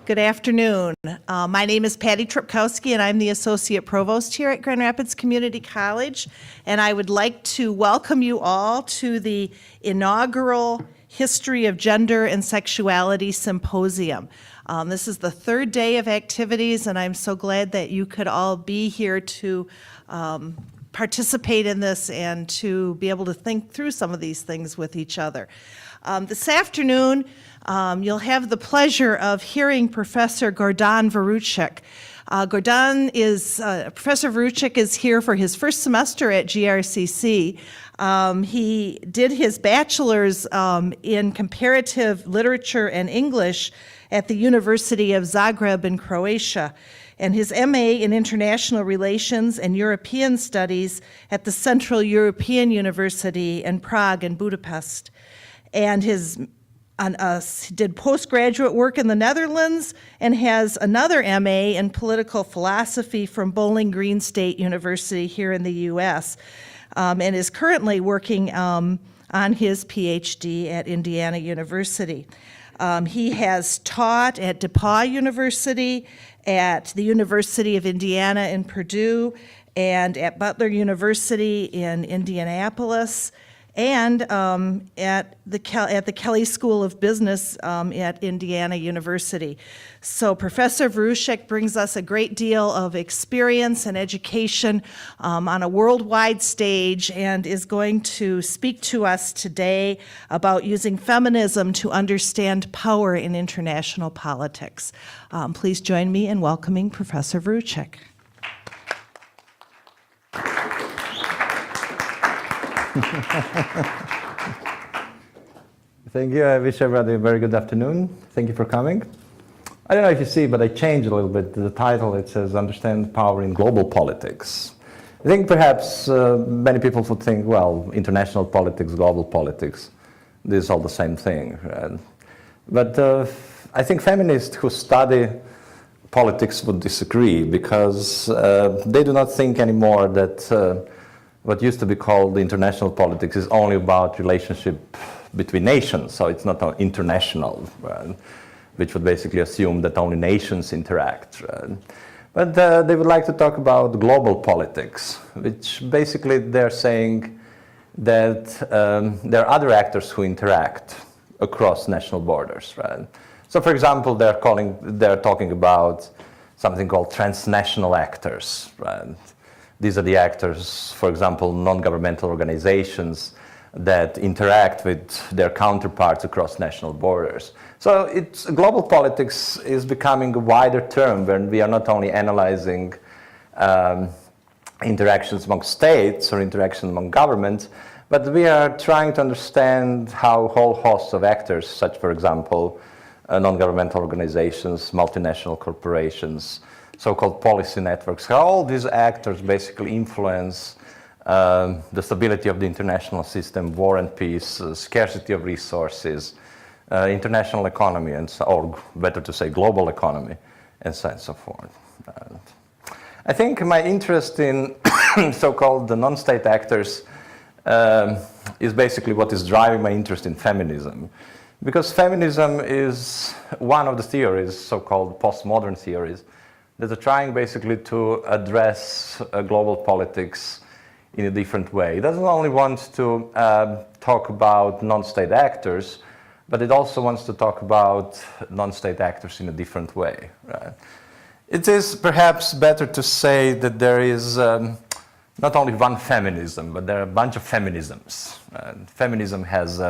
Good afternoon. My name is Patty Tripkowski, and I'm the Associate Provost here at Grand Rapids Community College. And I would like to welcome you all to the inaugural History of Gender and Sexuality Symposium. This is the third day of activities, and I'm so glad that you could all be here to participate in this and to be able to think through some of these things with each other. This afternoon, you'll have the pleasure of hearing Professor Gordan Vurusic. Professor Vurusic is here for his first semester at GRCC. He did his bachelor's in comparative literature and English at the University of Zagreb in Croatia, and his MA in International Relations and European Studies at the Central European University in Prague and Budapest. And he did postgraduate work in the Netherlands and has another MA in political philosophy from Bowling Green State University here in the U.S., and is currently working on his PhD at Indiana University. He has taught at DePauw University, at the University of Indiana in Purdue, and at Butler University in Indianapolis, and at the Kelley School of Business at Indiana University. So Professor Vurusic brings us a great deal of experience and education on a worldwide stage, and is going to speak to us today about using feminism to understand power in international politics. Please join me in welcoming Professor Vurusic. Thank you. I wish everybody a very good afternoon. Thank you for coming. I don't know if you see, but I changed a little bit the title. It says Understand Power in Global Politics. I think perhaps many people would think, well, international politics, global politics, this is all the same thing. Right? But I think feminists who study politics would disagree, because they do not think anymore that what used to be called international politics is only about relationship between nations, so it's not international, right? Which would basically assume that only nations interact. Right? But they would like to talk about global politics, which basically they're saying that there are other actors who interact across national borders. Right? So, for example, they're talking about something called transnational actors. Right? These are the actors, for example, non-governmental organizations that interact with their counterparts across national borders. So global politics is becoming a wider term, when we are not only analyzing interactions among states or interactions among governments, but we are trying to understand how whole hosts of actors, such, for example, non-governmental organizations, multinational corporations, so-called policy networks, how all these actors basically influence the stability of the international system, war and peace, scarcity of resources, international economy, or better to say global economy, and so on and so forth. I think my interest in so-called the non-state actors is basically what is driving my interest in feminism. Because feminism is one of the theories, so-called postmodern theories, that are trying basically to address global politics in a different way. It doesn't only want to talk about non-state actors, but it also wants to talk about non-state actors in a different way. Right? It is perhaps better to say that there is not only one feminism, but there are a bunch of feminisms. Feminism has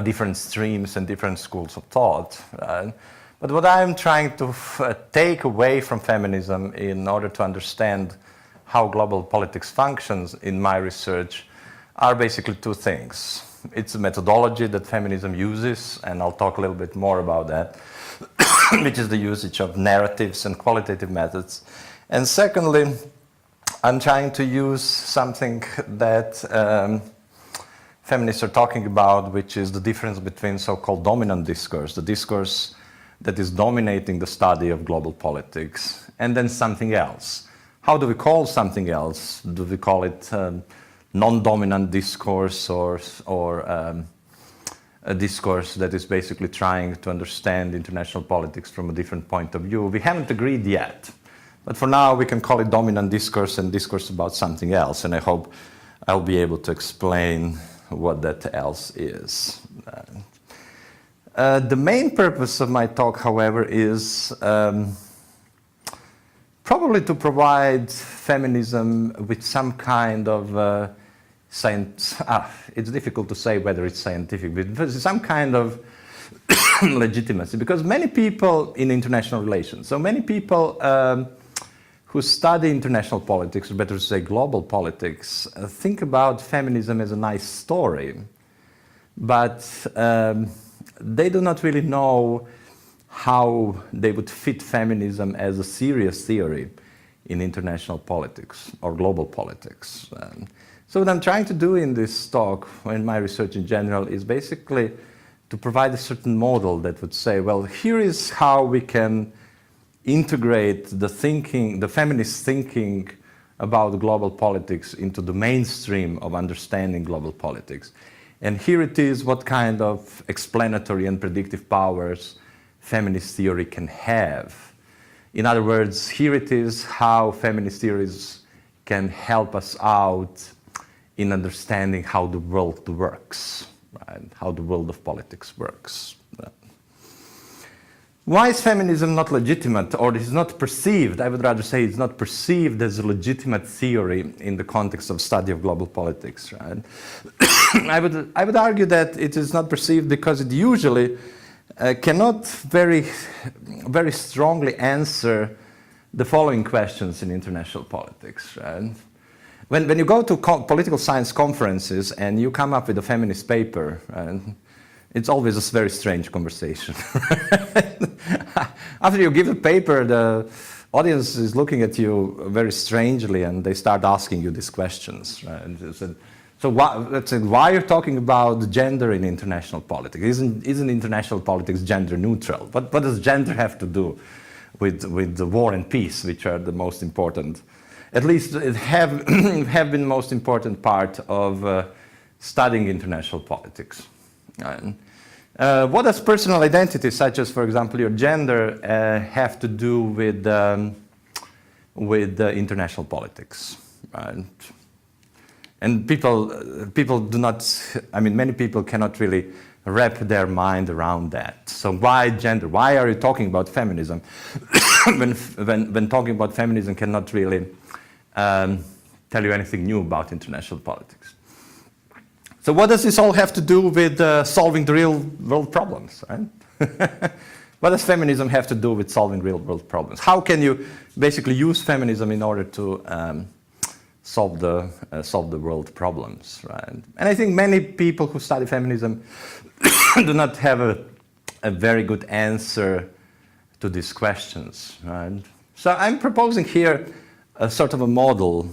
different streams and different schools of thought. Right? But what I'm trying to take away from feminism in order to understand how global politics functions in my research are basically two things. It's a methodology that feminism uses, and I'll talk a little bit more about that, which is the usage of narratives and qualitative methods. And secondly, I'm trying to use something that feminists are talking about, which is the difference between so-called dominant discourse, the discourse that is dominating the study of global politics, and then something else. How do we call something else? Do we call it non-dominant discourse or a discourse that is basically trying to understand international politics from a different point of view. We haven't agreed yet, but for now we can call it dominant discourse and discourse about something else, and I hope I'll be able to explain what that else is. The main purpose of my talk, however, is probably to provide feminism with some kind of science. It's difficult to say whether it's scientific, but some kind of legitimacy, because many people in international relations, so many people who study international politics, or better to say global politics, think about feminism as a nice story, but they do not really know how they would fit feminism as a serious theory in international politics or global politics. So what I'm trying to do in this talk, in my research in general, is basically to provide a certain model that would say, well, here is how we can integrate the thinking, the feminist thinking about global politics into the mainstream of understanding global politics. And here it is what kind of explanatory and predictive powers feminist theory can have. In other words, here it is how feminist theories can help us out in understanding how the world works, right? How the world of politics works. Why is feminism not legitimate, or is not perceived? I would rather say it's not perceived as a legitimate theory in the context of study of global politics, right? I would argue that it is not perceived because it usually cannot very strongly answer the following questions in international politics, right? When you go to political science conferences and you come up with a feminist paper, it's always a very strange conversation. After you give a paper, the audience is looking at you very strangely and they start asking you these questions. Right? So why are you talking about gender in international politics? Isn't international politics gender neutral? What does gender have to do with the war and peace, which are the most important, at least have been the most important part of studying international politics? What does personal identity, such as, for example, your gender, have to do with international politics? And people do not, I mean, many people cannot really wrap their mind around that. So why gender? Why are you talking about feminism when talking about feminism cannot really tell you anything new about international politics? So what does this all have to do with solving the real world problems, right? What does feminism have to do with solving real world problems? How can you basically use feminism in order to solve the world problems, right? And I think many people who study feminism do not have a very good answer to these questions, right? So I'm proposing here a sort of a model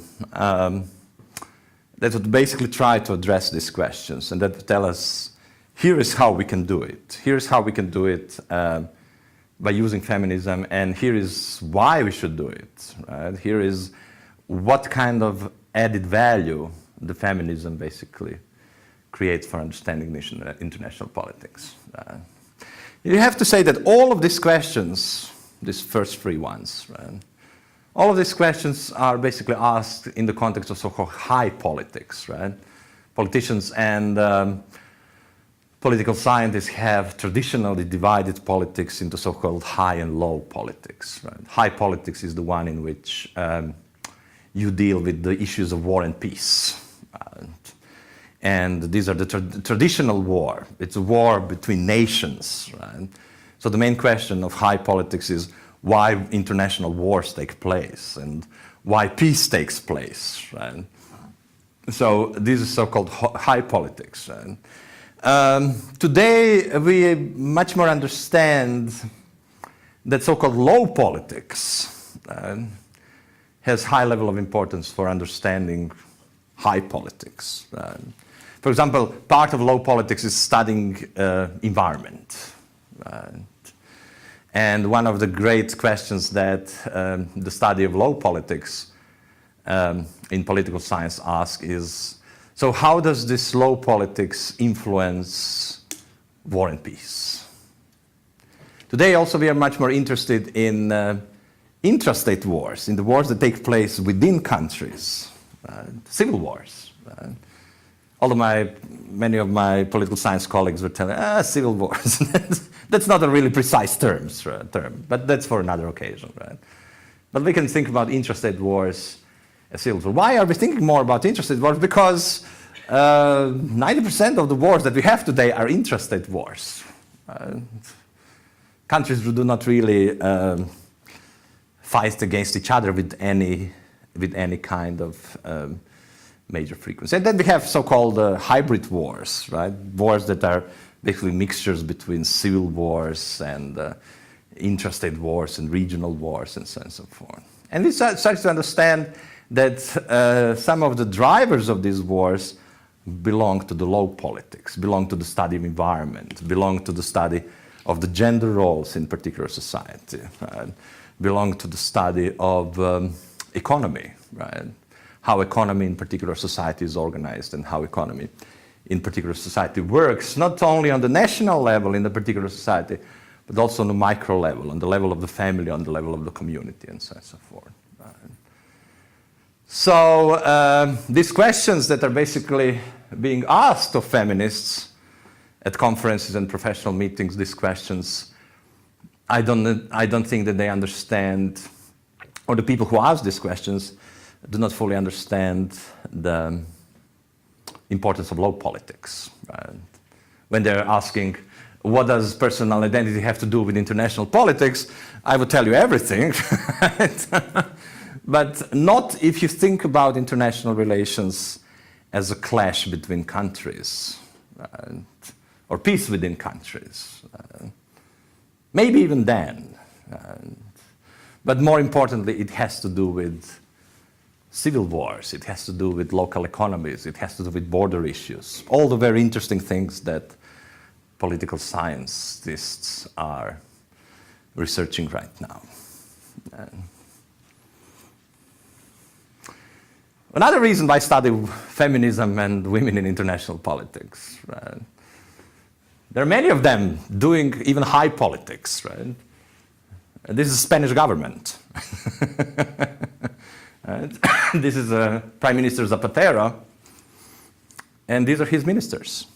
that would basically try to address these questions and that would tell us, here is how we can do it. Here is how we can do it by using feminism, and here is why we should do it, right? Here is what kind of added value the feminism basically creates for understanding international politics. You have to say that all of these questions, these first three ones, right? All of these questions are basically asked in the context of so-called high politics, right? Politicians and political scientists have traditionally divided politics into so-called high and low politics, right? High politics is the one in which you deal with the issues of war and peace. And these are the traditional war. It's a war between nations, right? So the main question of high politics is why international wars take place and why peace takes place, right? So this is so-called high politics. Right? Today we much more understand that so-called low politics has high level of importance for understanding high politics. For example, part of low politics is studying environment. And one of the great questions that the study of low politics in political science asks is, so how does this low politics influence war and peace. Today also we are much more interested in intrastate wars, in the wars that take place within countries, civil wars. Although many of my political science colleagues were telling, civil wars. That's not a really precise term, but that's for another occasion, right? But we can think about intrastate wars as civil wars. Why are we thinking more about intrastate wars? Because 90% of the wars that we have today are intrastate wars. Countries do not really fight against each other with any kind of major frequency. And then we have so-called hybrid wars, right? Wars that are basically mixtures between civil wars and intrastate wars and regional wars and so on and so forth. And we start to understand that some of the drivers of these wars belong to the low politics, belong to the study of environment, belong to the study of the gender roles in particular society, right? Belong to the study of economy, right? How economy in particular society is organized and how economy in particular society works, not only on the national level in the particular society, but also on the micro level, on the level of the family, on the level of the community, and so on and so forth. Right? So these questions that are basically being asked of feminists at conferences and professional meetings, these questions, I don't think that they understand, or the people who ask these questions do not fully understand the importance of low politics. Right? When they're asking, what does personal identity have to do with international politics? I would tell you everything, right? But not if you think about international relations as a clash between countries, right? Or peace within countries. Maybe even then. But more importantly, it has to do with civil wars, it has to do with local economies, it has to do with border issues, all the very interesting things that political scientists are researching right now. Another reason why I study feminism and women in international politics, right? There are many of them doing even high politics, right? This is the Spanish government. Right? This is Prime Minister Zapatero, and these are his ministers.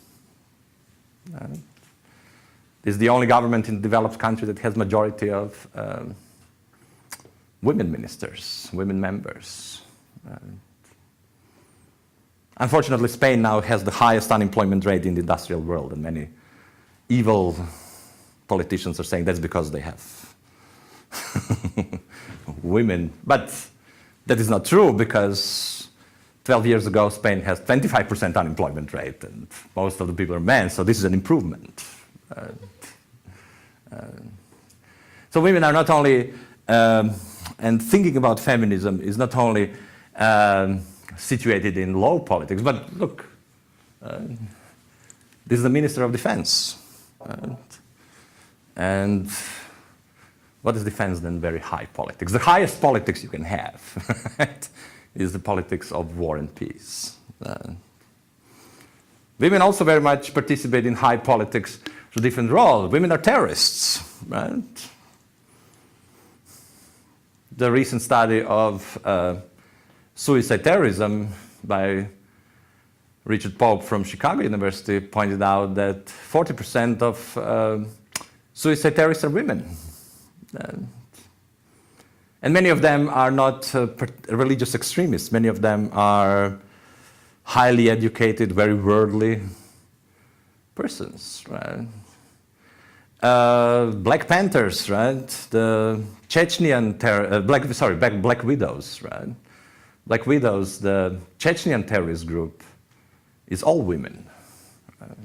This is the only government in the developed country that has majority of women ministers, women members. Unfortunately, Spain now has the highest unemployment rate in the industrial world, and many evil politicians are saying that's because they have women. But that is not true, because 12 years ago, Spain has 25% unemployment rate, and most of the people are men, so this is an improvement. So women are not only, and thinking about feminism is not only situated in low politics, but look, this is the Minister of Defense. And what is defense then? Very high politics. The highest politics you can have right, is the politics of war and peace. Women also very much participate in high politics through different roles. Women are terrorists. Right? The recent study of suicide terrorism by Richard Pope from Chicago University pointed out that 40% of suicide terrorists are women. And many of them are not religious extremists. Many of them are highly educated, very worldly persons, right? Black Panthers, right? The Chechenian Black Widows, right? Black Widows, the Chechenian terrorist group, is all women, right?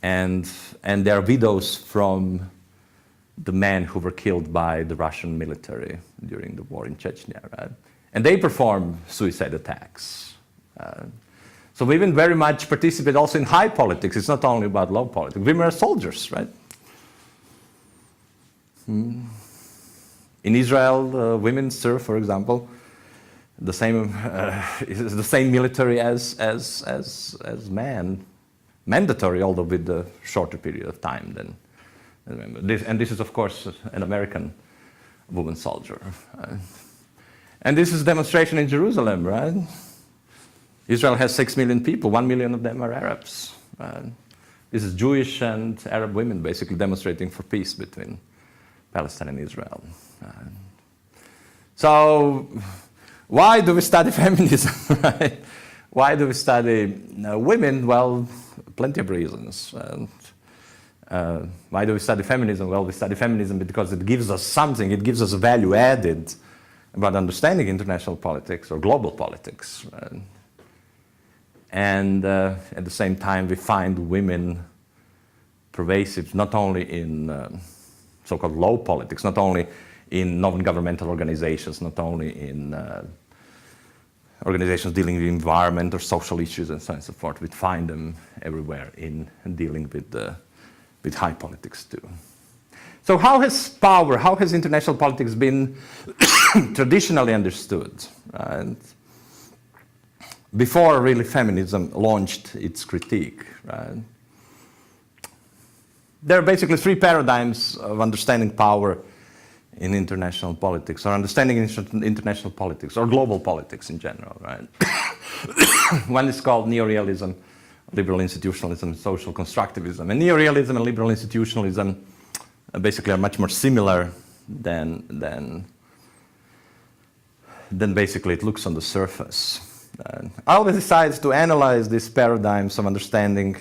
And they are widows from the men who were killed by the Russian military during the war in Chechnya, right? And they perform suicide attacks. So women very much participate also in high politics. It's not only about low politics. Women are soldiers, right? In Israel, women serve, for example, the same military as men, mandatory, although with a shorter period of time than remember. This is, of course, an American woman soldier. And this is a demonstration in Jerusalem, right? Israel has 6 million people, 1 million of them are Arabs. This is Jewish and Arab women basically demonstrating for peace between Palestine and Israel. So why do we study feminism, right? Why do we study women? Well, plenty of reasons. Why do we study feminism? Well, we study feminism because it gives us something, it gives us a value added about understanding international politics or global politics. And at the same time, we find women pervasive not only in so-called low politics, not only in non-governmental organizations, not only in organizations dealing with environment or social issues and so on and so forth. We find them everywhere in dealing with high politics too. So how has power, how has international politics been traditionally understood? Right? Before really feminism launched its critique. Right? There are basically three paradigms of understanding power in international politics, or understanding international politics, or global politics in general. Right? One is called Neo-Realism, liberal institutionalism, social constructivism. And Neo-Realism and liberal institutionalism basically are much more similar than basically it looks on the surface. I always decide to analyze these paradigms of understanding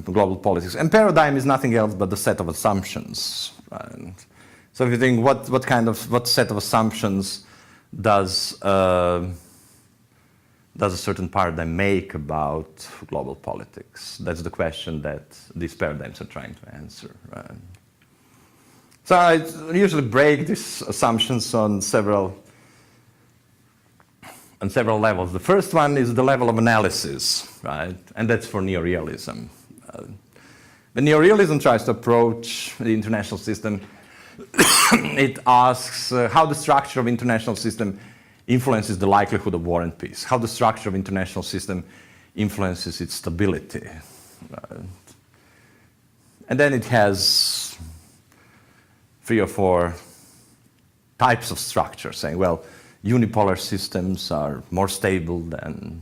global politics. And paradigm is nothing else but the set of assumptions. Right? So if you think what set of assumptions does a certain paradigm make about global politics? That's the question that these paradigms are trying to answer. Right? So I usually break these assumptions on several levels. The first one is the level of analysis, right? And that's for Neo-Realism. The Neo-Realism tries to approach the international system. It asks how the structure of international system influences the likelihood of war and peace, how the structure of international system influences its stability. And then it has 3 or 4 types of structure, saying, well, unipolar systems are more stable than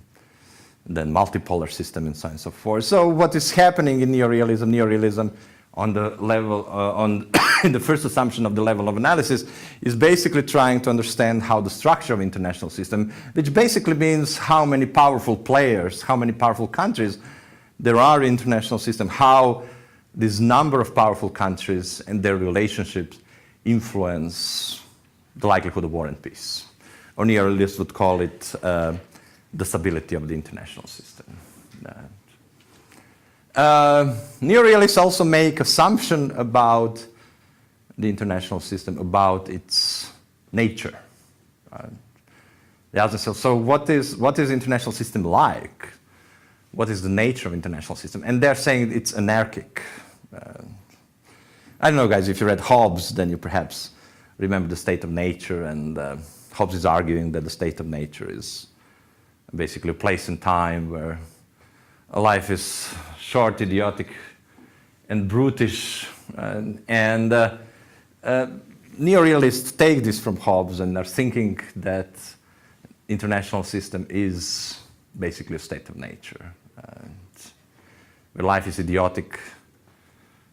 multipolar systems and so on and so forth. So what is happening in Neo-Realism on the level, in the first assumption of the level of analysis, is basically trying to understand how the structure of international system, which basically means how many powerful players, how many powerful countries there are in international system, how this number of powerful countries and their relationships influence the likelihood of war and peace. Or Neo-Realists would call it the stability of the international system. Neo-Realists also make assumption about the international system, about its nature. Right? They ask themselves, so what is international system like? What is the nature of international system? And they're saying it's anarchic. I don't know, guys, if you read Hobbes, then you perhaps remember the state of nature, and Hobbes is arguing that the state of nature is basically a place and time where a life is short, idiotic, and brutish. And Neo-Realists take this from Hobbes and are thinking that international system is basically a state of nature. Where life is idiotic,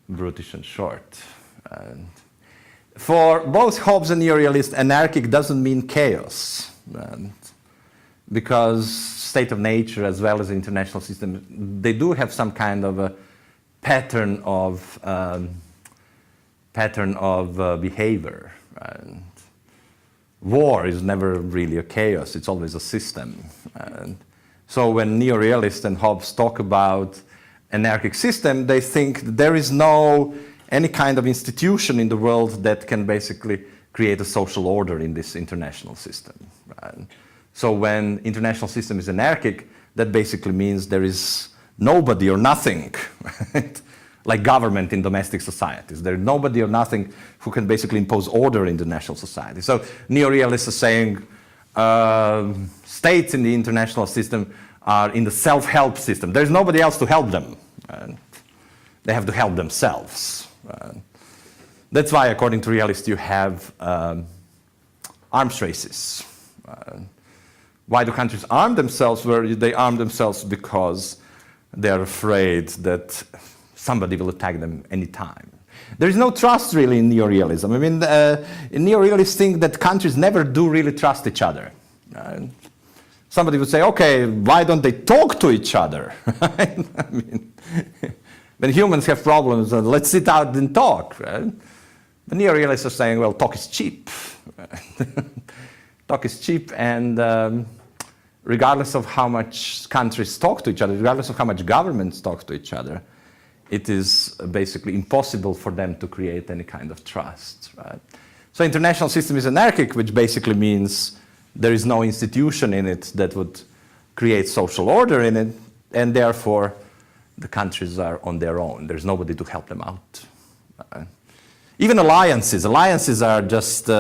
brutish, and short. For both Hobbes and Neo-Realists, anarchic doesn't mean chaos. Because state of nature as well as the international system, they do have some kind of a pattern of behavior. Right? War is never really a chaos, it's always a system. So when Neo-Realists and Hobbes talk about anarchic system, they think that there is any kind of institution in the world that can basically create a social order in this international system. Right? So when international system is anarchic, that basically means there is nobody or nothing, right? Like government in domestic societies. There is nobody or nothing who can basically impose order in the national society. So Neo-Realists are saying states in the international system are in the self-help system. There's nobody else to help them. They have to help themselves. That's why, according to realists, you have arms races. Why do countries arm themselves? Well, they arm themselves because they are afraid that somebody will attack them anytime. There is no trust really in Neo-Realism. I mean, Neo-Realists think that countries never do really trust each other. Somebody would say, okay, why don't they talk to each other? I mean, when humans have problems, let's sit out and talk. Right? The Neo-Realists are saying, well, talk is cheap. Talk is cheap, and regardless of how much countries talk to each other, regardless of how much governments talk to each other, it is basically impossible for them to create any kind of trust. Right? So international system is anarchic, which basically means there is no institution in it that would create social order in it, and therefore the countries are on their own. There's nobody to help them out. Even alliances are just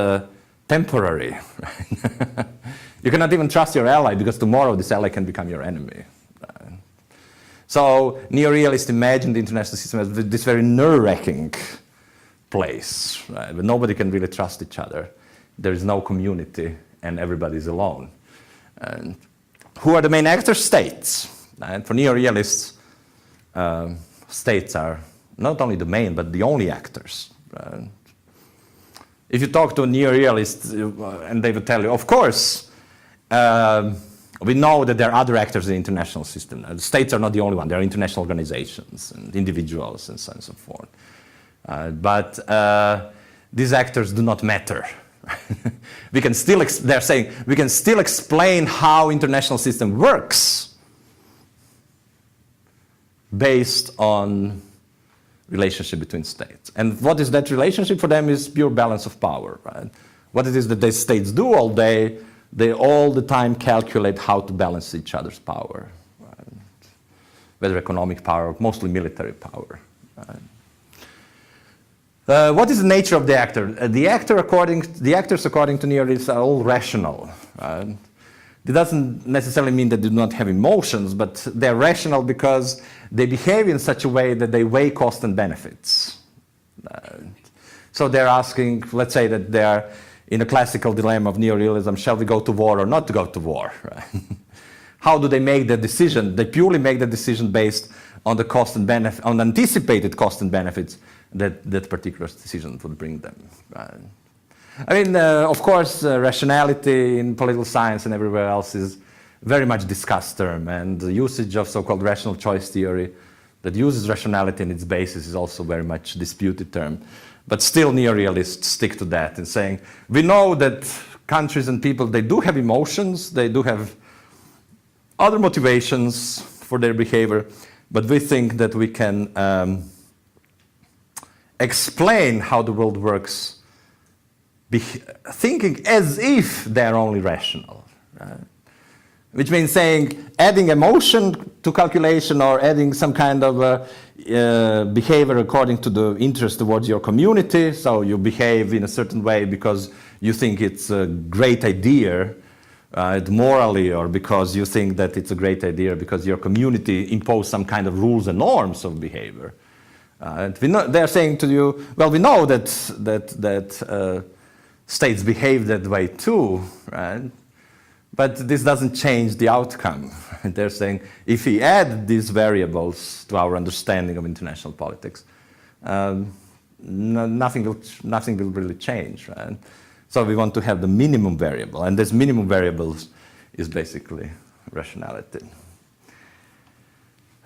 temporary. Right? You cannot even trust your ally because tomorrow this ally can become your enemy. So neo-realists imagine the international system as this very nerve-wracking place, right? But nobody can really trust each other. There is no community, and everybody's alone. And who are the main actors? States. And for neo-realists, states are not only the main, but the only actors. If you talk to a neo-realist, and they will tell you, of course, we know that there are other actors in the international system. The states are not the only one. There are international organizations and individuals and so on and so forth. But these actors do not matter. We can still, they're saying, we can still explain how international system works based on relationship between states. And what is that relationship for them is pure balance of power. Right? What it is that the states do all day, they all the time calculate how to balance each other's power, right? Whether economic power, mostly military power. Right? What is the nature of the actor? The actors, according to Neo-Realists, are all rational. Right? It doesn't necessarily mean that they do not have emotions, but they're rational because they behave in such a way that they weigh costs and benefits. So they're asking, let's say that they're in a classical dilemma of neo-realism, shall we go to war or not to go to war? Right? How do they make the decision? They purely make the decision based on the cost and benefit, on anticipated cost and benefits that particular decision would bring them. Right? I mean, of course, rationality in political science and everywhere else is very much discussed term, and the usage of so-called rational choice theory that uses rationality in its basis is also very much disputed term. But still neo-realists stick to that and saying, we know that countries and people, they do have emotions, they do have other motivations for their behavior, but we think that we can explain how the world works thinking as if they're only rational. Right? Which means saying, adding emotion to calculation or adding some kind of behavior according to the interest towards your community. So you behave in a certain way because you think it's a great idea morally, or because you think that it's a great idea because your community imposed some kind of rules and norms of behavior. They're saying to you, well, we know that states behave that way too, right? But this doesn't change the outcome. They're saying, if we add these variables to our understanding of international politics, nothing will really change, right? So we want to have the minimum variable, and this minimum variable is basically rationality.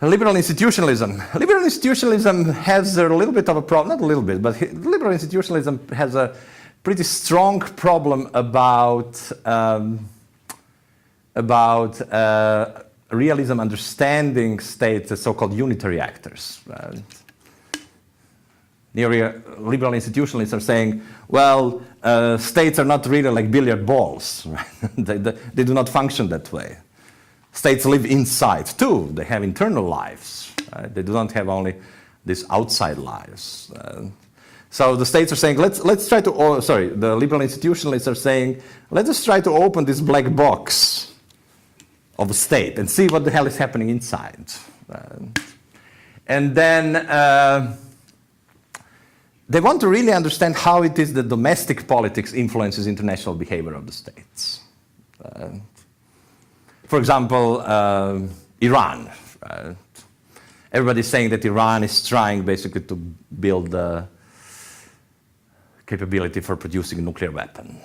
Liberal institutionalism. Liberal institutionalism has a little bit of a problem, not a little bit, but liberal institutionalism has a pretty strong problem about realism understanding states as so-called unitary actors. Right? Liberal institutionalists are saying, well, states are not really like billiard balls. Right? They do not function that way. States live inside too. They have internal lives. Right? They do not have only these outside lives. So the states are saying, let's try to, the liberal institutionalists are saying, let us try to open this black box of a state and see what the hell is happening inside. And then they want to really understand how it is that domestic politics influences international behavior of the states. For example, Iran. Everybody's saying that Iran is trying basically to build the capability for producing a nuclear weapon.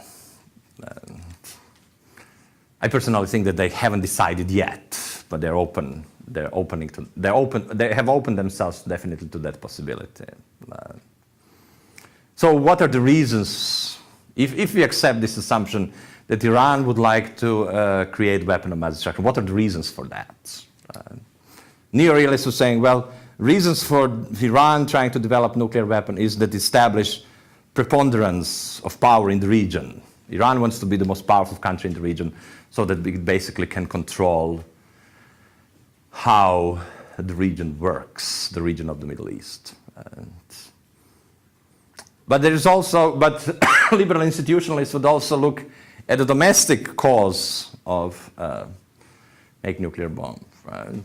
I personally think that they haven't decided yet, but they have opened themselves definitely to that possibility. So what are the reasons, if we accept this assumption that Iran would like to create weapon of mass destruction, what are the reasons for that? Neo-Realists were saying, well, reasons for Iran trying to develop nuclear weapon is that establish preponderance of power in the region. Iran wants to be the most powerful country in the region so that it basically can control how the region works, the region of the Middle East. But there is also, liberal institutionalists would also look at the domestic cause of make nuclear bomb. Right?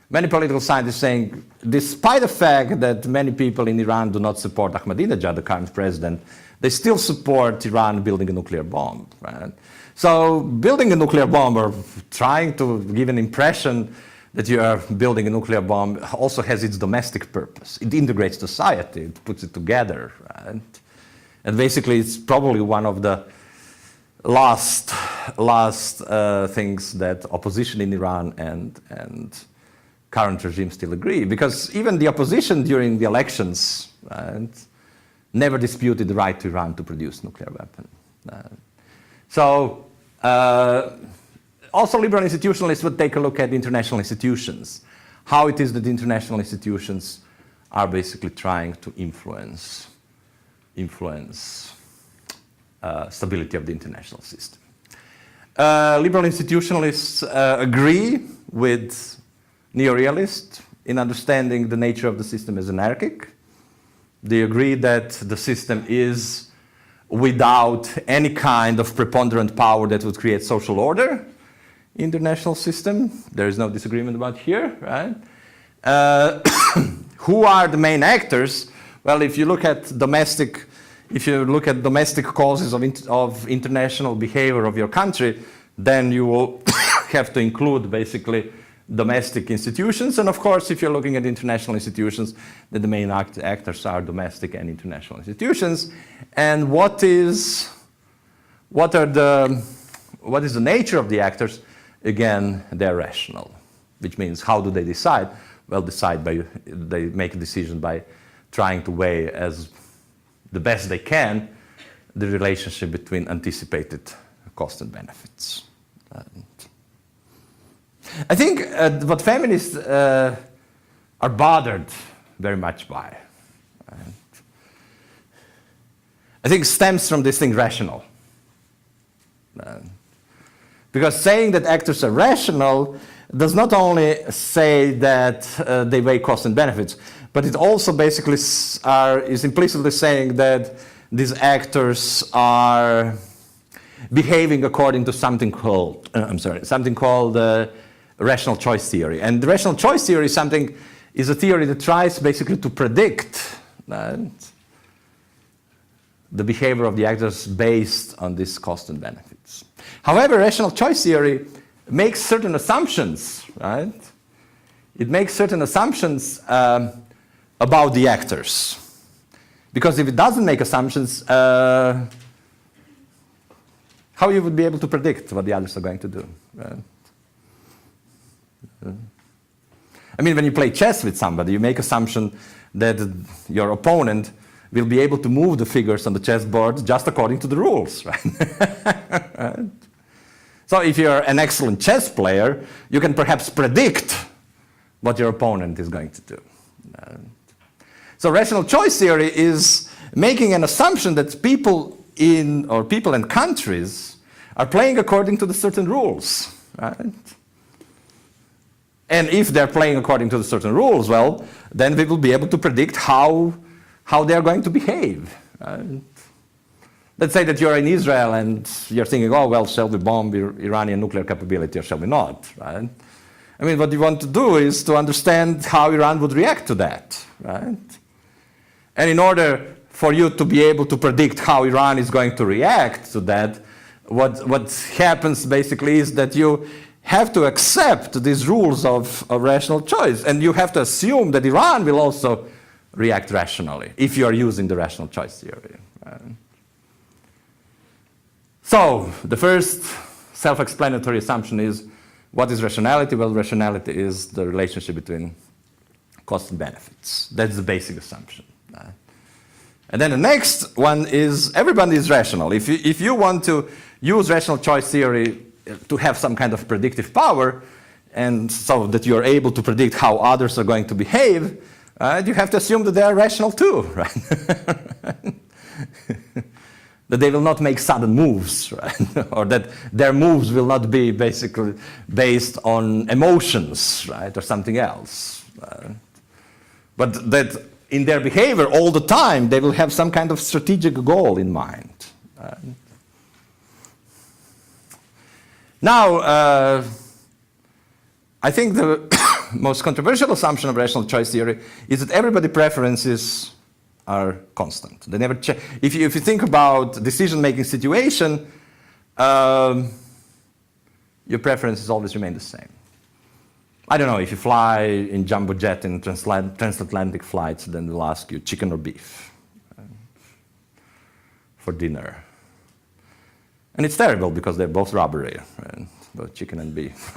Many political scientists saying, despite the fact that many people in Iran do not support Ahmadinejad, the current president, they still support Iran building a nuclear bomb. Right? So building a nuclear bomb or trying to give an impression that you are building a nuclear bomb also has its domestic purpose. It integrates society, it puts it together. Right? And basically it's probably one of the last things that opposition in Iran and current regime still agree, because even the opposition during the elections never disputed the right to Iran to produce nuclear weapon. Also liberal institutionalists would take a look at international institutions, how it is that international institutions are basically trying to influence stability of the international system. Liberal institutionalists agree with Neo-Realists in understanding the nature of the system as anarchic. They agree that the system is without any kind of preponderant power that would create social order in the international system. There is no disagreement about here, right? Who are the main actors? Well, if you look at domestic causes of international behavior of your country, then you will have to include basically domestic institutions. And of course, if you're looking at international institutions, then the main actors are domestic and international institutions. And what is the nature of the actors? Again, they're rational, which means how do they decide? Well, they make a decision by trying to weigh as the best they can the relationship between anticipated costs and benefits. I think what feminists are bothered very much by, I think stems from this thing rational. Because saying that actors are rational does not only say that they weigh costs and benefits, but it also basically is implicitly saying that these actors are behaving according to something called rational choice theory. And the rational choice theory is a theory that tries basically to predict the behavior of the actors based on this cost and benefits. However, rational choice theory makes certain assumptions, right? It makes certain assumptions about the actors. Because if it doesn't make assumptions, how you would be able to predict what the others are going to do, right? I mean, when you play chess with somebody, you make assumption that your opponent will be able to move the figures on the chessboard just according to the rules, right? Right? So if you're an excellent chess player, you can perhaps predict what your opponent is going to do. So rational choice theory is making an assumption that people and countries are playing according to the certain rules, right? And if they're playing according to the certain rules, well, then we will be able to predict how they are going to behave. Right? let's say that you're in Israel and you're thinking, oh, well, shall we bomb Iranian nuclear capability or shall we not, right? I mean, what you want to do is to understand how Iran would react to that, right? And in order for you to be able to predict how Iran is going to react to that, what happens basically is that you have to accept these rules of rational choice, and you have to assume that Iran will also react rationally if you are using the rational choice theory. Right? So the first self-explanatory assumption is, what is rationality? Well, rationality is the relationship between costs and benefits. That's the basic assumption. Right? And then the next one is, everybody is rational. If you want to use rational choice theory to have some kind of predictive power, and so that you're able to predict how others are going to behave, you have to assume that they are rational too, right? That they will not make sudden moves, right? Or that their moves will not be basically based on emotions, right? Or something else. But that in their behavior all the time, they will have some kind of strategic goal in mind. Now, I think the most controversial assumption of rational choice theory is that everybody's preferences are constant. They never change. If you think about decision-making situation, your preferences always remain the same. I don't know, if you fly in jumbo jet in transatlantic flights, then they'll ask you chicken or beef for dinner. And it's terrible because they're both robbery, right? Both chicken and beef.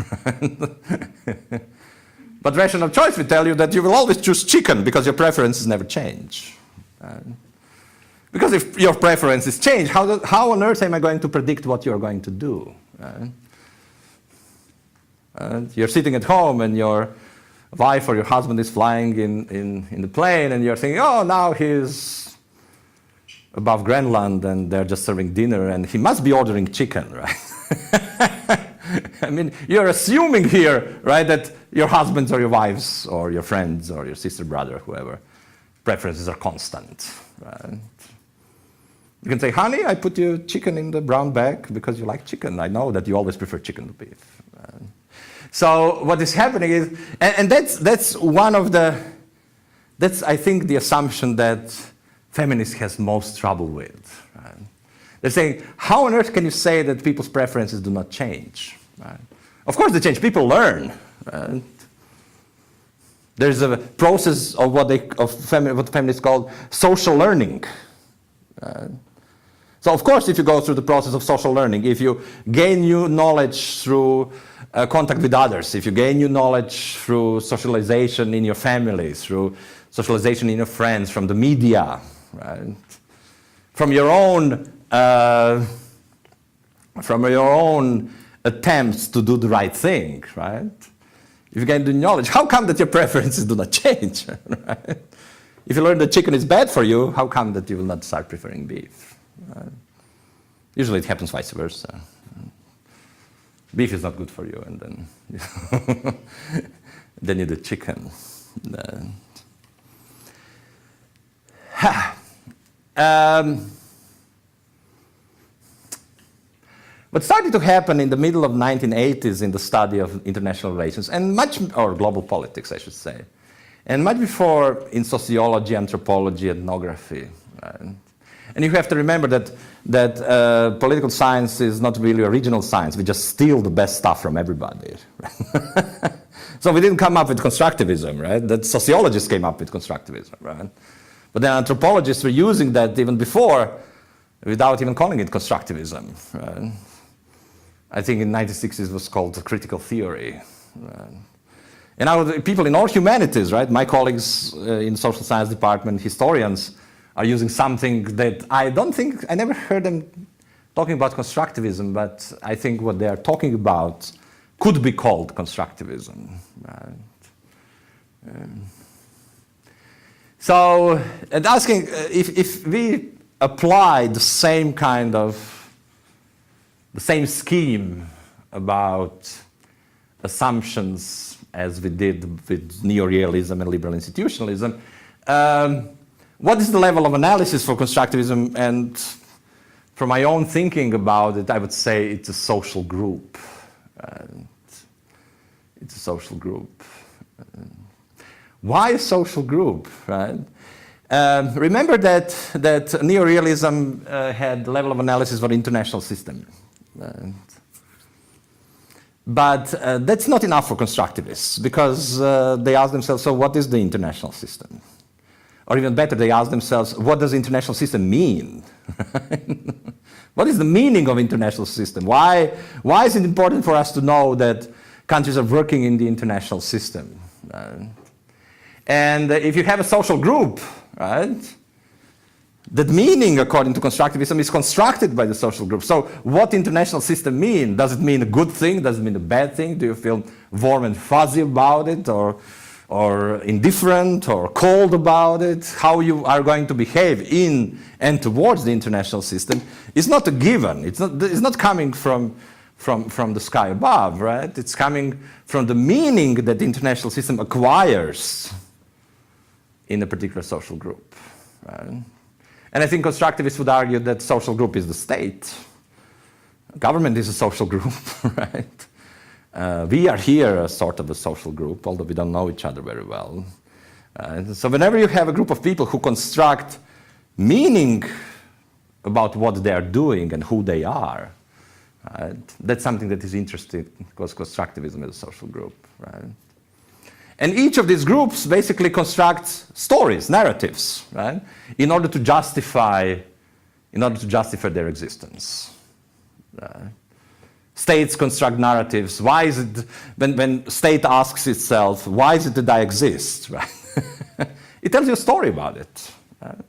But rational choice will tell you that you will always choose chicken because your preferences never change. Because if your preferences change, how on earth am I going to predict what you're going to do? You're sitting at home and your wife or your husband is flying in the plane and you're thinking, oh, now he's above Greenland and they're just serving dinner and he must be ordering chicken, right? I mean, you're assuming here, right, that your husbands or your wives or your friends or your sister, brother, whoever, preferences are constant, right? You can say, honey, I put you chicken in the brown bag because you like chicken. I know that you always prefer chicken to beef. Right? So what is happening is, and that's one of that's I think the assumption that feminists has most trouble with. Right? They're saying, how on earth can you say that people's preferences do not change? Right? Of course they change, people learn. Right? There's a process of what feminists call social learning. So of course, if you go through the process of social learning, if you gain new knowledge through contact with others, if you gain new knowledge through socialization in your family, through socialization in your friends, from the media, right? From your own attempts to do the right thing, right? If you gain the knowledge, how come that your preferences do not change? Right? If you learn that chicken is bad for you, how come that you will not start preferring beef? Usually it happens vice versa. Beef is not good for you, and then then you do chicken. What started to happen in the middle of 1980s in the study of international relations, and or global politics, I should say, and much before in sociology, anthropology, ethnography. Right? And you have to remember that political science is not really original science. We just steal the best stuff from everybody. Right? So we didn't come up with constructivism, right? That sociologists came up with constructivism, right? But then anthropologists were using that even before, without even calling it constructivism. Right? I think in the 1960s it was called critical theory. Right? And now people in all humanities, right? My colleagues in the social science department, historians, are using something that I never heard them talking about constructivism, but I think what they are talking about could be called constructivism. Right? So, and asking if we apply the same scheme about assumptions as we did with Neo-Realism and liberal institutionalism, what is the level of analysis for constructivism and from my own thinking about it, I would say it's a social group. It's a social group. Why a social group, right? Remember that Neo-Realism had the level of analysis for the international system. But that's not enough for constructivists, because they ask themselves, so what is the international system? Or even better, they ask themselves, what does the international system mean? What is the meaning of international system? Why is it important for us to know that countries are working in the international system? And if you have a social group, right, that meaning, according to constructivism, is constructed by the social group. So what international system mean? Does it mean a good thing? Does it mean a bad thing? Do you feel warm and fuzzy about it, or indifferent, or cold about it? How you are going to behave in and towards the international system is not a given. It's not coming from the sky above, right? It's coming from the meaning that the international system acquires in a particular social group, right? And I think constructivists would argue that social group is the state. Government is a social group, right? We are here a sort of a social group, although we don't know each other very well. So whenever you have a group of people who construct meaning about what they are doing and who they are, that's something that is interesting, because constructivism is a social group, right? And each of these groups basically constructs stories, narratives, right, in order to justify their existence. States construct narratives. Why is it, when state asks itself, why is it that I exist? Right? It tells you a story about it. Right?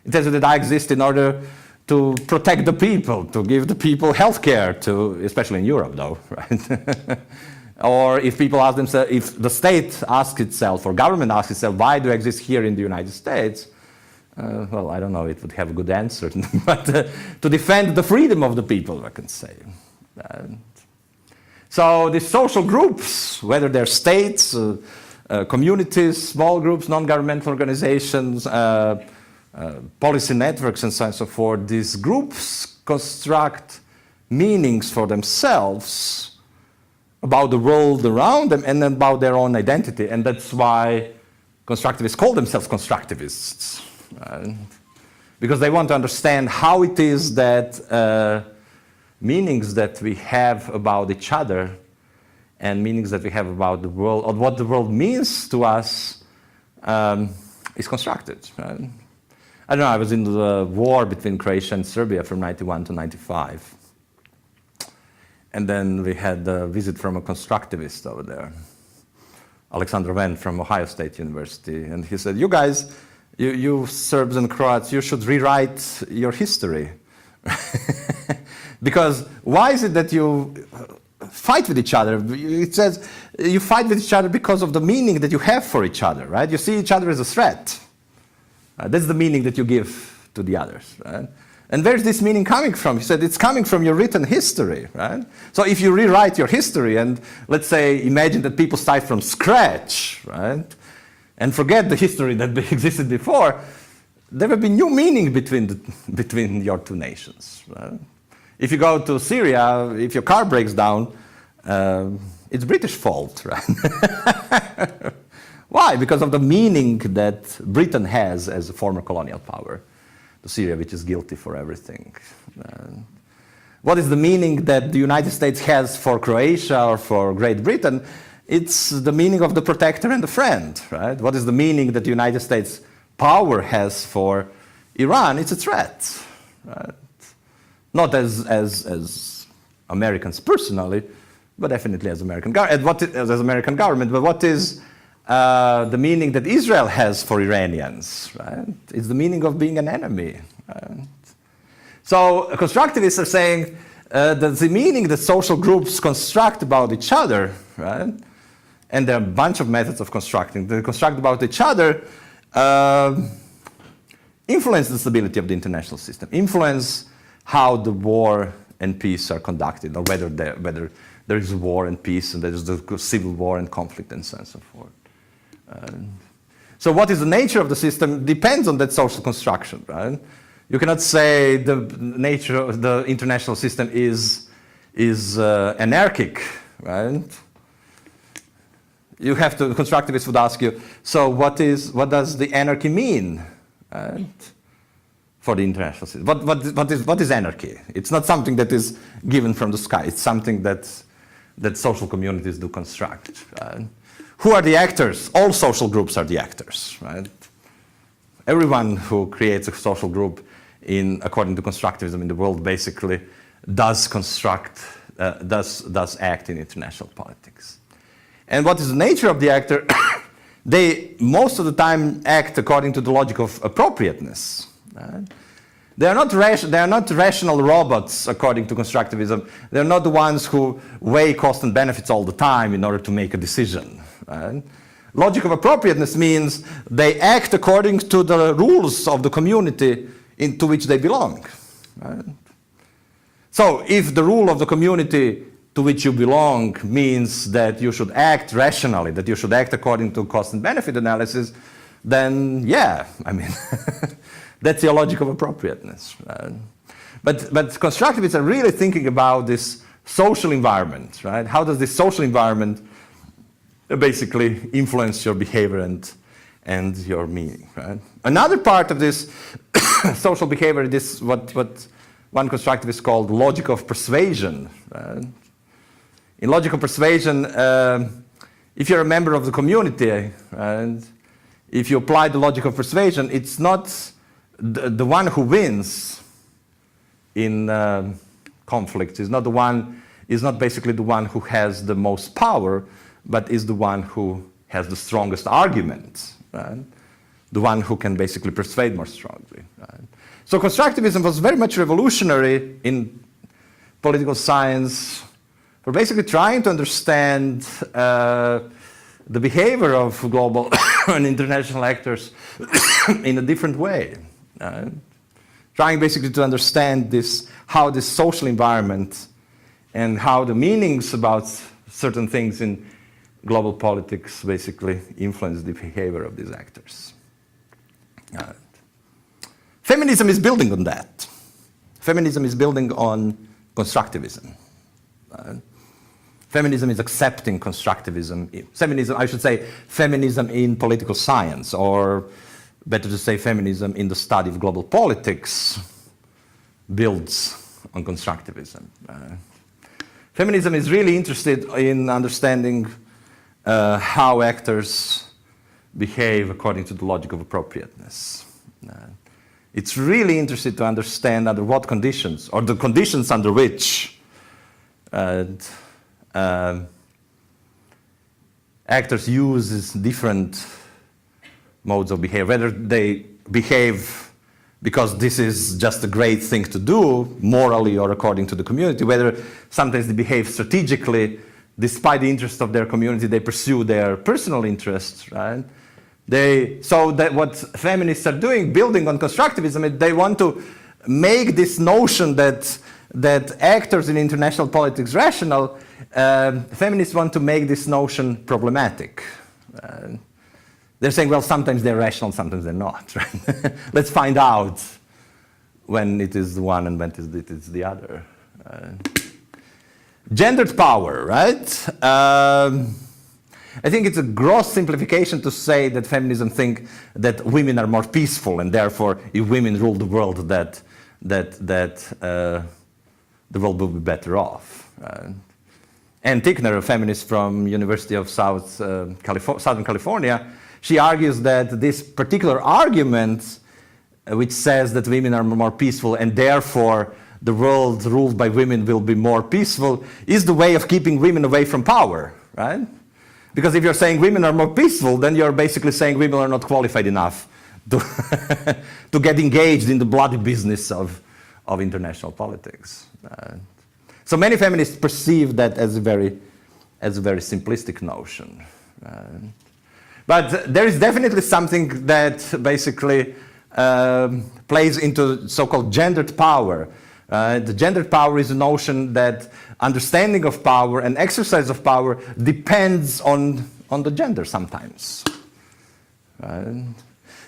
It tells you that I exist in order to protect the people, to give the people health care, especially in Europe, though, right? Or if people ask themselves, if the state asks itself, or government asks itself, why do I exist here in the United States? Well, I don't know, it would have a good answer, but to defend the freedom of the people, I can say. So the social groups, whether they're states, communities, small groups, non-governmental organizations, policy networks, and so on and so forth, these groups construct meanings for themselves about the world around them and about their own identity. And that's why constructivists call themselves constructivists. Because they want to understand how it is that meanings that we have about each other and meanings that we have about the world, or what the world means to us, is constructed. Right? I don't know, I was in the war between Croatia and Serbia from 91 to 95. And then we had a visit from a constructivist over there, Alexander Ven from Ohio State University. And he said, you guys, you Serbs and Croats, you should rewrite your history. Because why is it that you fight with each other? It says you fight with each other because of the meaning that you have for each other, right? You see each other as a threat. That's the meaning that you give to the others, right? And where's this meaning coming from? He said it's coming from your written history, right? So if you rewrite your history and, let's say, imagine that people start from scratch, right? And forget the history that existed before, there will be new meaning between your two nations, right? If you go to Syria, if your car breaks down, it's British fault, right? Why? Because of the meaning that Britain has as a former colonial power. Syria, which is guilty for everything. What is the meaning that the United States has for Croatia or for Great Britain? It's the meaning of the protector and the friend, right? What is the meaning that the United States power has for Iran? It's a threat, right? Not as Americans personally, but definitely as American government. But what is the meaning that Israel has for Iranians, right? It's the meaning of being an enemy. Right? So constructivists are saying that the meaning that social groups construct about each other, right? And there are a bunch of methods of constructing. They construct about each other, influence the stability of the international system, influence how the war and peace are conducted, or whether there is war and peace, and there is the civil war and conflict, and so on and so forth. So what is the nature of the system depends on that social construction, right? You cannot say the nature of the international system is anarchic, right? You have to, constructivists would ask you, so what does the anarchy mean, right, for the international system? What is anarchy? It's not something that is given from the sky. It's something that social communities do construct. Right? Who are the actors? All social groups are the actors, right? Everyone who creates a social group according to constructivism in the world basically does act in international politics. And what is the nature of the actor? They most of the time act according to the logic of appropriateness. Right? They are not rational robots according to constructivism. They're not the ones who weigh cost and benefits all the time in order to make a decision. Right? Logic of appropriateness means they act according to the rules of the community into which they belong. Right? So if the rule of the community to which you belong means that you should act rationally, that you should act according to cost and benefit analysis, then yeah, I mean, that's the logic of appropriateness. Right? But constructivists are really thinking about this social environment, right? How does this social environment basically influence your behavior and your meaning, right? Another part of this social behavior is what one constructivist called logic of persuasion. Right? In logic of persuasion, if you're a member of the community, and if you apply the logic of persuasion, it's not the one who wins in conflict. Is not basically the one who has the most power, but is the one who has the strongest argument, right? The one who can basically persuade more strongly. Right? So constructivism was very much revolutionary in political science for basically trying to understand the behavior of global and international actors in a different way. Right? Trying basically to understand how this social environment and how the meanings about certain things in global politics basically influence the behavior of these actors. Feminism is building on that. Feminism is building on constructivism. Feminism is accepting constructivism. Feminism in political science, or better to say feminism in the study of global politics, builds on constructivism. Feminism is really interested in understanding how actors behave according to the logic of appropriateness. It's really interested to understand under what conditions, or the conditions under which actors use different modes of behavior, whether they behave because this is just a great thing to do, morally or according to the community, whether sometimes they behave strategically, despite the interest of their community, they pursue their personal interests, right? So that what feminists are doing, building on constructivism, they want to make this notion that actors in international politics rational. Feminists want to make this notion problematic. They're saying, well, sometimes they're rational, sometimes they're not. Right? Let's find out when it is the one and when it is the other. Gendered power, right? I think it's a gross simplification to say that feminism think that women are more peaceful, and therefore, if women rule the world, that the world will be better off. Ann Tickner, a feminist from University of Southern California, she argues that this particular argument, which says that women are more peaceful and therefore the world ruled by women will be more peaceful, is the way of keeping women away from power, right? Because if you're saying women are more peaceful, then you're basically saying women are not qualified enough to get engaged in the bloody business of international politics. So many feminists perceive that as a very simplistic notion. But there is definitely something that basically plays into so-called gendered power. The gendered power is a notion that understanding of power and exercise of power depends on the gender sometimes.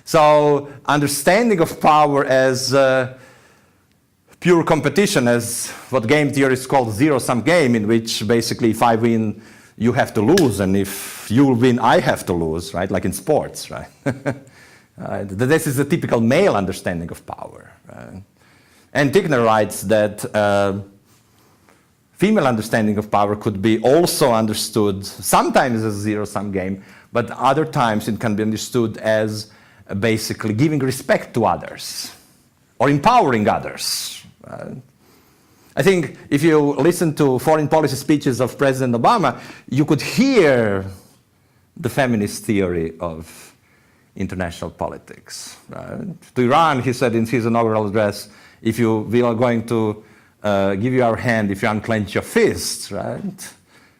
So understanding of power as pure competition, as what game theorists call zero-sum game, in which basically if I win, you have to lose, and if you win, I have to lose, right? Like in sports, right? This is a typical male understanding of power. Right? And Tickner writes that female understanding of power could be also understood sometimes as a zero-sum game, but other times it can be understood as basically giving respect to others or empowering others. I think if you listen to foreign policy speeches of President Obama, you could hear the feminist theory of international politics. To Iran, he said in his inaugural address, if we are going to give you our hand if you unclench your fists, right?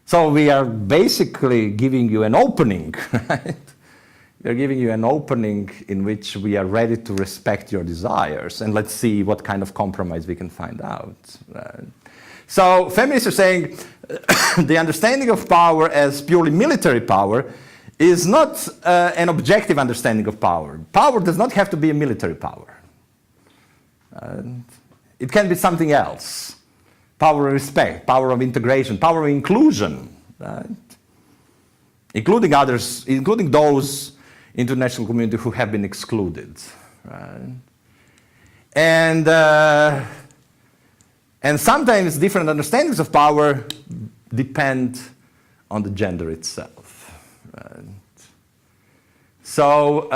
So we are basically giving you an opening, right? We are giving you an opening in which we are ready to respect your desires, and let's see what kind of compromise we can find out. Right? So feminists are saying the understanding of power as purely military power is not an objective understanding of power. Power does not have to be a military power. It can be something else. Power of respect, power of integration, power of inclusion, right? Including others, including those international community who have been excluded, right? And sometimes different understandings of power depend on the gender itself, right? So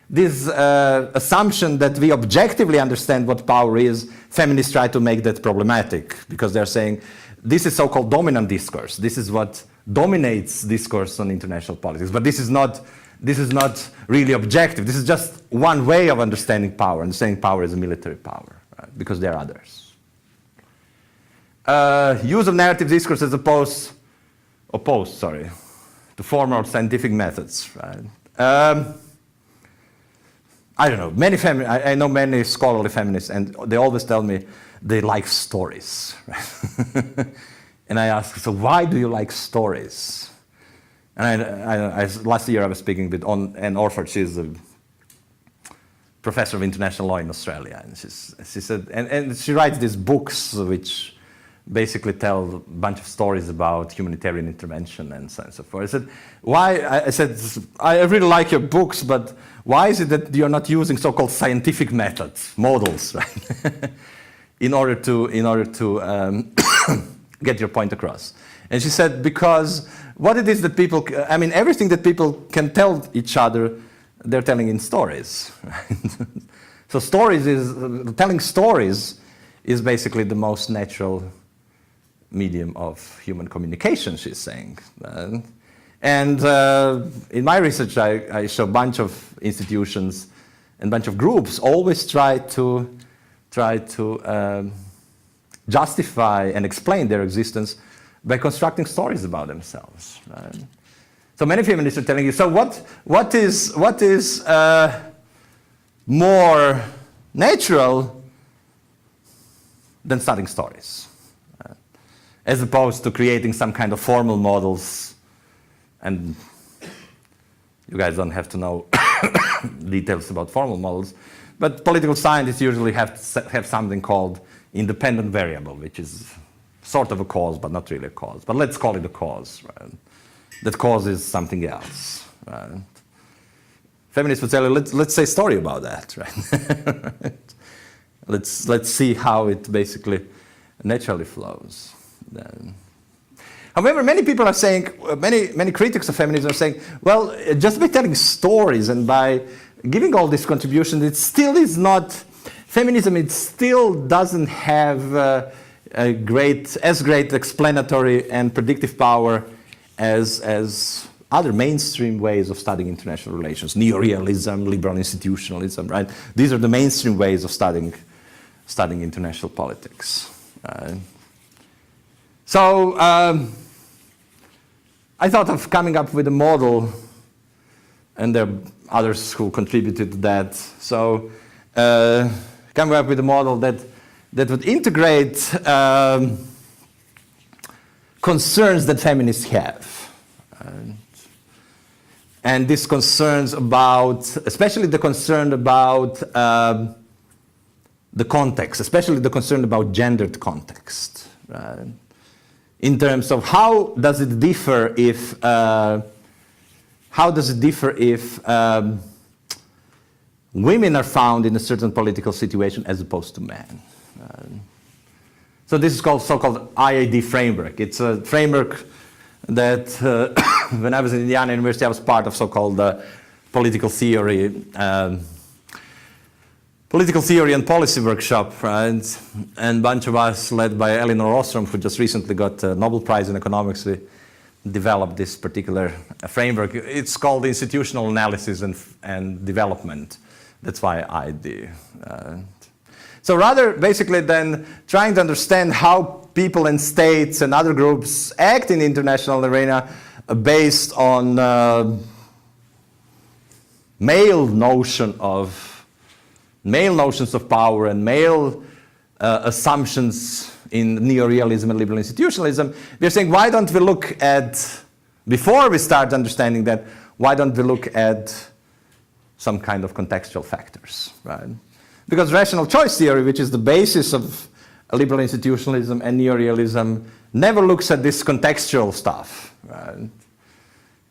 this assumption that we objectively understand what power is, feminists try to make that problematic because they're saying this is so-called dominant discourse. This is what dominates discourse on international politics, but this is not really objective. This is just one way of understanding power as a military power, right? Because there are others. Use of narrative discourse as opposed to formal scientific methods, right? I don't know. I know many scholarly feminists, and they always tell me they like stories. Right? And I ask, so why do you like stories? And last year I was speaking with Anne Orford. She's a professor of international law in Australia, and she said, and she writes these books which basically tell a bunch of stories about humanitarian intervention and so on and so forth. I said, why? I said, I really like your books, but why is it that you're not using so-called scientific methods, models, right? in order to get your point across? And she said, because what it is that people, everything that people can tell each other, they're telling in stories. Right? So telling stories is basically the most natural medium of human communication, she's saying. And in my research, I show a bunch of institutions and a bunch of groups always try to justify and explain their existence by constructing stories about themselves. Right? So many feminists are telling you, so what is more natural than studying stories? As opposed to creating some kind of formal models, and you guys don't have to know details about formal models, but political scientists usually have something called independent variable, which is sort of a cause, but not really a cause. But let's call it a cause. Right? That cause is something else. Right? Feminists would say, let's say a story about that. Right? Let's see how it basically naturally flows. However, many people are saying, many critics of feminism are saying, well, just by telling stories and by giving all these contributions, it still is not, feminism, it still doesn't have as great explanatory and predictive power as other mainstream ways of studying international relations. Neo-Realism, liberal institutionalism, right? These are the mainstream ways of studying international politics. So I thought of coming up with a model, and there are others who contributed to that. So coming up with a model that would integrate concerns that feminists have. and this concerns about, especially the concern about the context, especially the concern about gendered context, right? In terms of how does it differ if women are found in a certain political situation as opposed to men. So this is called so-called IAD Framework. It's a framework that when I was in Indiana University, I was part of so-called political theory and policy workshop, right? And a bunch of us, led by Elinor Ostrom, who just recently got a Nobel Prize in economics, we developed this particular framework. It's called institutional analysis and development. That's why I do. So rather, basically, than trying to understand how people and states and other groups act in the international arena based on male notions of power and male assumptions in Neo-Realism and liberal institutionalism, we're saying, why don't we look at, before we start understanding that, why don't we look at some kind of contextual factors, right? Because rational choice theory, which is the basis of liberal institutionalism and Neo-Realism, never looks at this contextual stuff, right?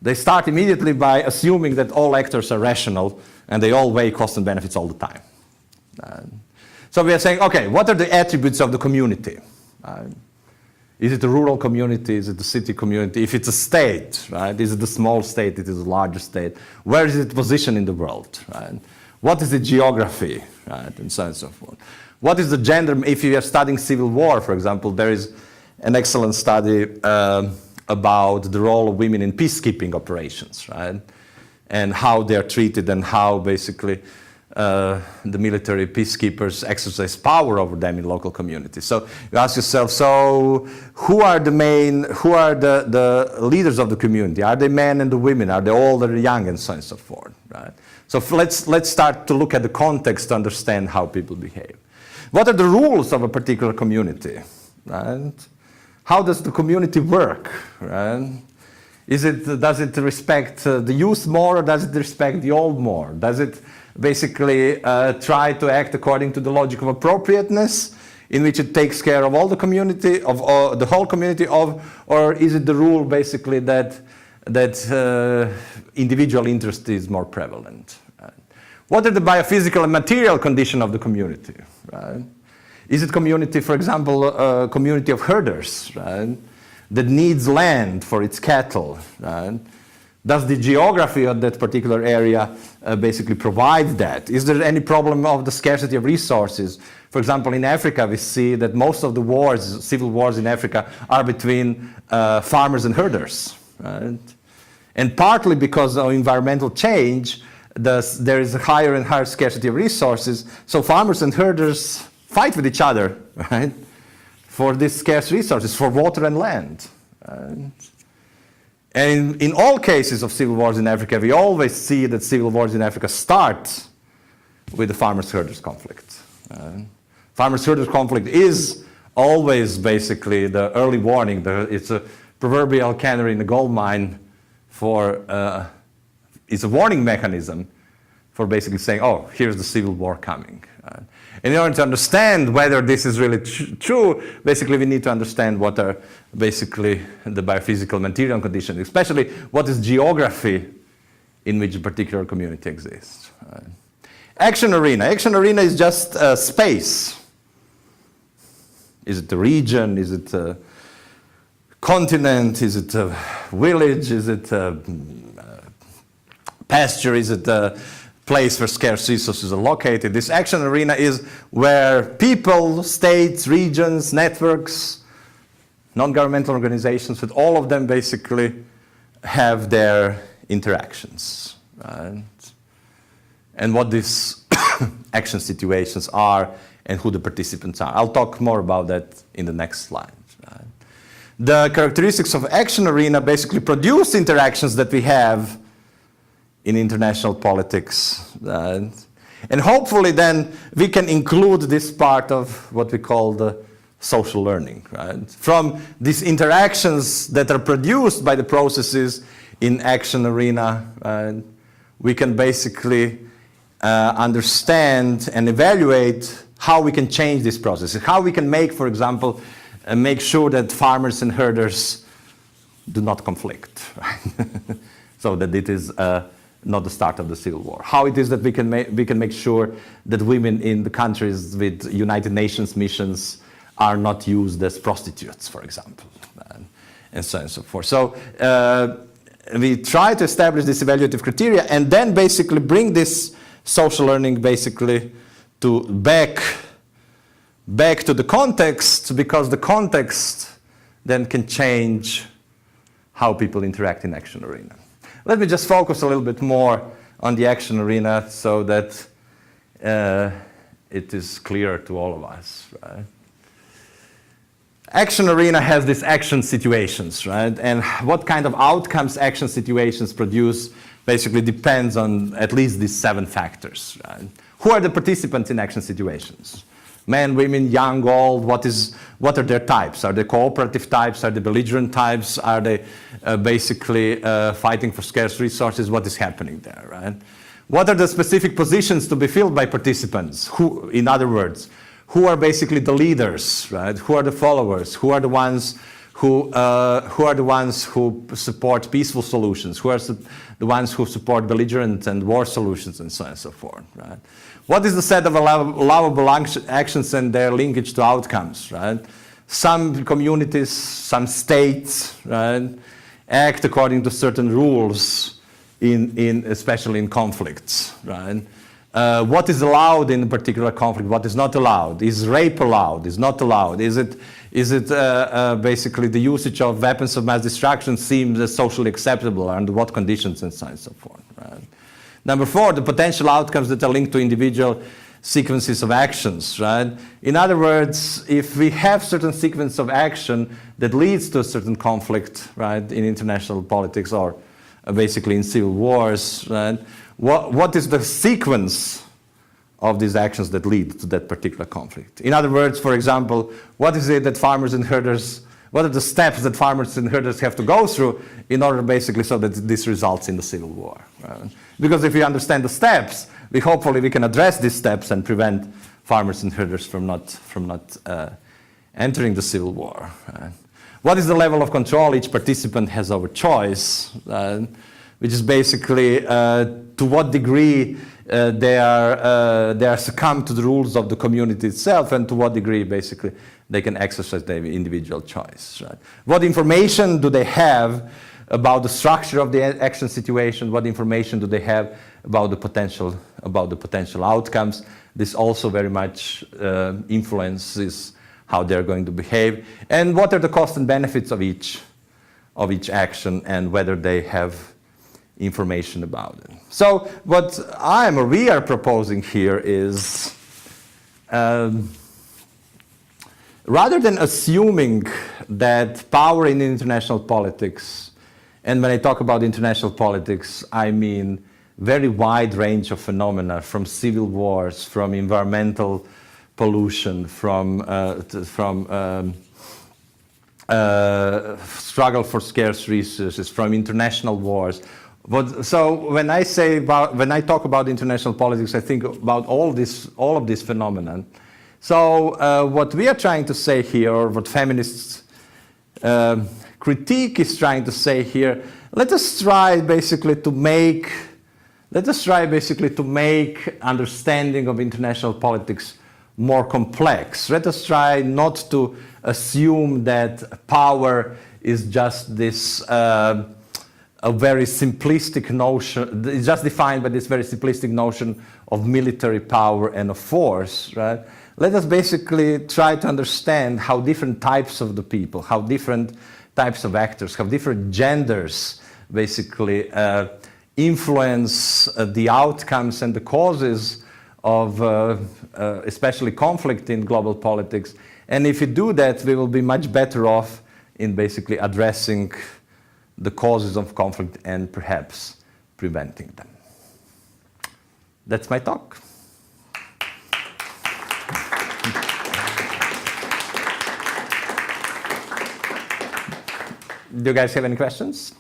They start immediately by assuming that all actors are rational and they all weigh costs and benefits all the time. So we are saying, okay, what are the attributes of the community? Is it a rural community? Is it a city community? If it's a state, right? Is it a small state? It is a larger state. Where is it positioned in the world, right? What is the geography, right? And so on and so forth. What is the gender? If you are studying civil war, for example, there is an excellent study about the role of women in peacekeeping operations, right? And how they are treated and how basically the military peacekeepers exercise power over them in local communities. So you ask yourself, so who are the leaders of the community? Are they men and the women? Are they old or young, and so on and so forth, right? So let's start to look at the context to understand how people behave. What are the rules of a particular community, right? How does the community work, right? Does it respect the youth more, or does it respect the old more? Does it basically try to act according to the logic of appropriateness, in which it takes care of all the community, of the whole community, or is it the rule basically that individual interest is more prevalent? Right? What are the biophysical and material conditions of the community? Right? Is it community, for example, a community of herders, right, that needs land for its cattle? Right? Does the geography of that particular area basically provide that? Is there any problem of the scarcity of resources? For example, in Africa, we see that most of the wars, civil wars in Africa, are between farmers and herders. Right? And partly because of environmental change, there is a higher and higher scarcity of resources, so farmers and herders fight with each other, right, for these scarce resources, for water and land. Right? And in all cases of civil wars in Africa, we always see that civil wars in Africa start with the farmers-herders conflict. Farmers-herders conflict is always basically the early warning. It's a proverbial canary in the gold mine it's a warning mechanism for basically saying, oh, here's the civil war coming. And in order to understand whether this is really true, basically we need to understand what are basically the biophysical material conditions, especially what is geography in which a particular community exists. Action arena. Action arena is just space. Is it a region? Is it a continent? Is it a village? Is it a pasture? Is it a place where scarce resources are located? This action arena is where people, states, regions, networks, non-governmental organizations, with all of them basically have their interactions. Right? And what these action situations are and who the participants are. I'll talk more about that in the next slide. Right? The characteristics of action arena basically produce interactions that we have in international politics. And hopefully then we can include this part of what we call the social learning. Right? From these interactions that are produced by the processes in action arena, we can basically understand and evaluate how we can change this process, how we can make, for example, make sure that farmers and herders do not conflict, right? So that it is not the start of the civil war. How it is that we can make sure that women in the countries with United Nations missions are not used as prostitutes, for example, and so on and so forth. So we try to establish this evaluative criteria and then basically bring this social learning basically to back to the context, because the context then can change how people interact in action arena. Let me just focus a little bit more on the action arena so that it is clear to all of us, right? Action arena has these action situations, right? And what kind of outcomes action situations produce basically depends on at least these 7 factors, right? Who are the participants in action situations? Men, women, young, old, what are their types? Are they cooperative types? Are they belligerent types? Are they basically fighting for scarce resources? What is happening there, right? What are the specific positions to be filled by participants? Who, in other words, who are basically the leaders, right? Who are the followers? Who are the ones who support peaceful solutions? Who are the ones who support belligerent and war solutions, and so on and so forth, right? What is the set of allowable actions and their linkage to outcomes, right? Some communities, some states, right, act according to certain rules, especially in conflicts, right? What is allowed in a particular conflict? What is not allowed? Is rape allowed? Is not allowed? Is it basically the usage of weapons of mass destruction seems as socially acceptable? Under what conditions, and so on and so forth, right? Number 4, the potential outcomes that are linked to individual sequences of actions, right? In other words, if we have certain sequence of action that leads to a certain conflict, right, in international politics or basically in civil wars, right, what is the sequence of these actions that lead to that particular conflict? In other words, for example, what is it that farmers and herders, what are the steps that farmers and herders have to go through in order basically so that this results in the civil war, right? Because if we understand the steps, hopefully we can address these steps and prevent farmers and herders from not entering the civil war. Right? What is the level of control each participant has over choice, which is basically to what degree they are succumb to the rules of the community itself, and to what degree basically they can exercise their individual choice. Right? What information do they have about the structure of the action situation? What information do they have about the potential outcomes? This also very much influences how they're going to behave. And what are the costs and benefits of each action, and whether they have information about it. So what we are proposing here is, rather than assuming that power in international politics, and when I talk about international politics, I mean very wide range of phenomena, from civil wars, from environmental pollution, from struggle for scarce resources, from international wars. So when I talk about international politics, I think about all of these phenomena. So what we are trying to say here, or what feminists critique is trying to say here, let us try basically to make understanding of international politics more complex. Let us try not to assume that power is just this a very simplistic notion. It's just defined by this very simplistic notion of military power and of force, right? Let us basically try to understand how different types of the people, how different types of actors, how different genders basically influence the outcomes and the causes of especially conflict in global politics. And if we do that, we will be much better off in basically addressing the causes of conflict and perhaps preventing them. That's my talk. Do you guys have any questions?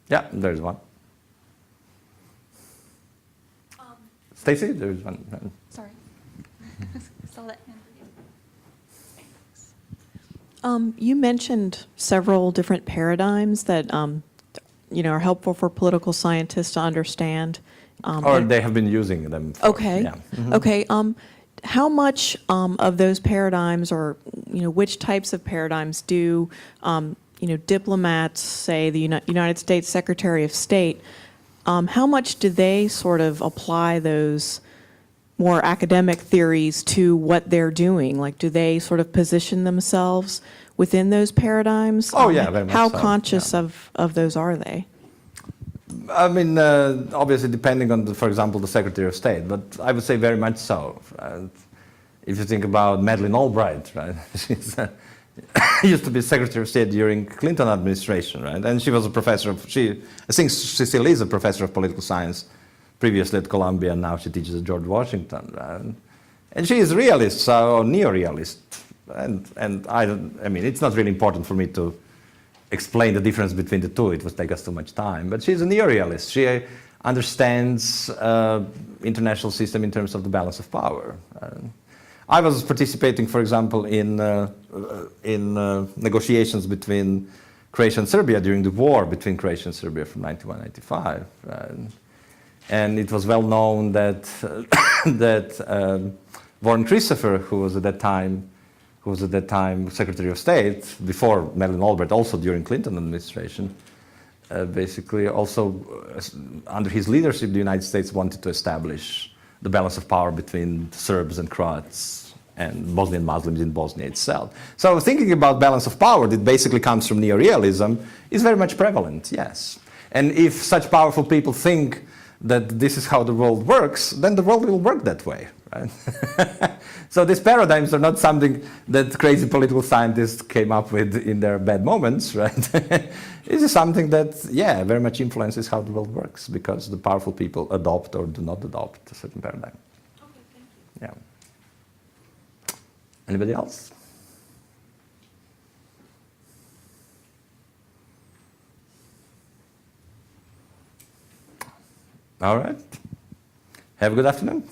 Yeah, there's one. Stacy, there's one. Sorry. Saw that hand. You mentioned several different paradigms that are helpful for political scientists to understand. Or they have been using them. Okay. Yeah. Mm-hmm. Okay. How much of those paradigms, or which types of paradigms, do diplomats, say the United States Secretary of State, how much do they sort of apply those more academic theories to what they're doing? Like, do they sort of position themselves within those paradigms? Oh, yeah, very much How so, conscious yeah. of those are they? I mean, obviously depending on, for example, the Secretary of State, but I would say very much so. If you think about Madeleine Albright, right? She's used to be Secretary of State during Clinton administration, right? And she was a professor of, I think she still is a professor of political science, previously at Columbia, and now she teaches at George Washington. Right? And she is a realist, so neo-realist. And I mean, it's not really important for me to explain the difference between the two. It would take us too much time. But she's a neo-realist. She understands international system in terms of the balance of power. I was participating, for example, in negotiations between Croatia and Serbia during the war between Croatia and Serbia from 1991-95. And it was well known that that Warren Christopher, who was at that time Secretary of State before Madeleine Albright, also during Clinton administration, basically also under his leadership, the United States wanted to establish the balance of power between Serbs and Croats and Bosnian Muslims in Bosnia itself. So thinking about balance of power that basically comes from neo-realism is very much prevalent, yes. And if such powerful people think that this is how the world works, then the world will work that way, right? So these paradigms are not something that crazy political scientists came up with in their bad moments, right? This is something that, yeah, very much influences how the world works, because the powerful people adopt or do not adopt a certain paradigm. Okay, thank you. Yeah. Anybody else? All right. Have a good afternoon.